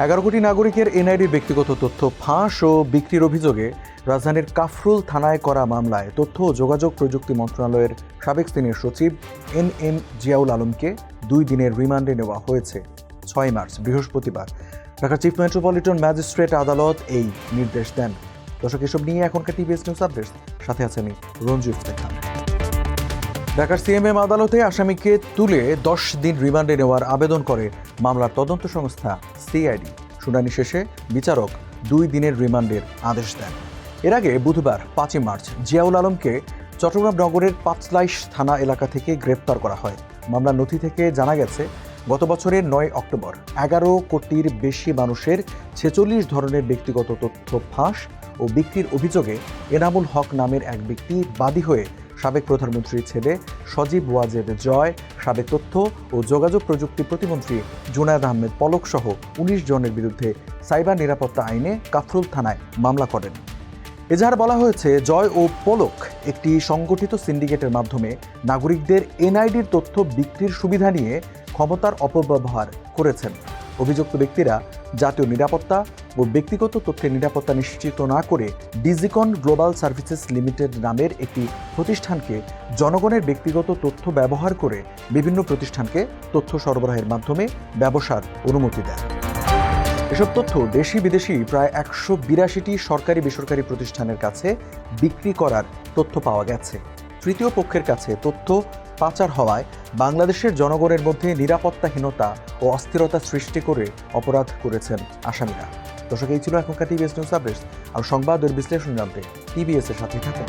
11 কোটি নাগরিকের এনআইডির ব্যক্তিগত তথ্য ফাঁস ও বিক্রির অভিযোগে রাজধানীর কাফরুল থানায় করা মামলায় তথ্য ও যোগাযোগ প্রযুক্তি মন্ত্রণালয়ের সাবেক সিনিয়র সচিব NM জিয়াউল আলমকে 2 দিনের রিমান্ডে নেওয়া হয়েছে। 6 মার্চ বৃহস্পতিবার ঢাকা চিফ মেট্রোপলিটন ম্যাজিস্ট্রেট আদালত এই নির্দেশ দেন। দর্শক, এসব নিয়ে এখনকার টিভিএস নিউজ আপডেট, সাথে আছে আমি রঞ্জু ইফতেখার। ঢাকার সিএমএম আদালতে আসামিকে তুলে 10 দিন রিমান্ডে নেওয়ার আবেদন করে মামলার তদন্ত সংস্থা সিআইডি। শুনানি শেষে বিচারক 2 দিনের রিমান্ডের আদেশ দেন। এর আগে বুধবার 5 মার্চ জিয়াউল আলমকে চট্টগ্রাম নগরের পাঁচলাইশ থানা এলাকা থেকে গ্রেপ্তার করা হয়। মামলার নথি থেকে জানা গেছে, গত বছরের 9 অক্টোবর 11 কোটির বেশি মানুষের 46 ধরনের ব্যক্তিগত তথ্য ফাঁস ও বিক্রির অভিযোগে এনামুল হক নামের এক ব্যক্তি বাদী হয়ে সাবেক প্রধানমন্ত্রীর ছেলে সজীব ওয়াজেদ জয়, সাবেক তথ্য ও যোগাযোগ প্রযুক্তি প্রতিমন্ত্রী জুনায়েদ আহমেদ পলক সহ 19 জনের বিরুদ্ধে সাইবার নিরাপত্তা আইনে কাফরুল থানায় মামলা করেন। এজাহারে বলা হয়েছে, জয় ও পলক একটি সংগঠিত সিন্ডিকেটের মাধ্যমে নাগরিকদের এনআইডির তথ্য বিক্রির সুবিধা নিয়ে ক্ষমতার অপব্যবহার করেছেন। অভিযুক্ত ব্যক্তিরা জাতীয় নিরাপত্তা ও ব্যক্তিগত তথ্যের নিরাপত্তা নিশ্চিত না করে ডিজিকন গ্লোবাল সার্ভিসেস লিমিটেড নামের একটি প্রতিষ্ঠানকে জনগণের ব্যক্তিগত তথ্য ব্যবহার করে বিভিন্ন প্রতিষ্ঠানকে তথ্য সরবরাহের মাধ্যমে ব্যবসার অনুমতি দেয়। এসব তথ্য দেশি বিদেশি প্রায় 182টি সরকারি বেসরকারি প্রতিষ্ঠানের কাছে বিক্রি করার তথ্য পাওয়া গেছে। তৃতীয় পক্ষের কাছে তথ্য পাচার হওয়ায় বাংলাদেশের জনগণের মধ্যে নিরাপত্তাহীনতা ও অস্থিরতা সৃষ্টি করে অপরাধ করেছেন আসামিরা। দর্শক, এই ছিল এখনকার টিভিএস নিউজ আপডেট। আর সংবাদের বিশ্লেষণ জানতে টিভিএস এর সাথে থাকুন।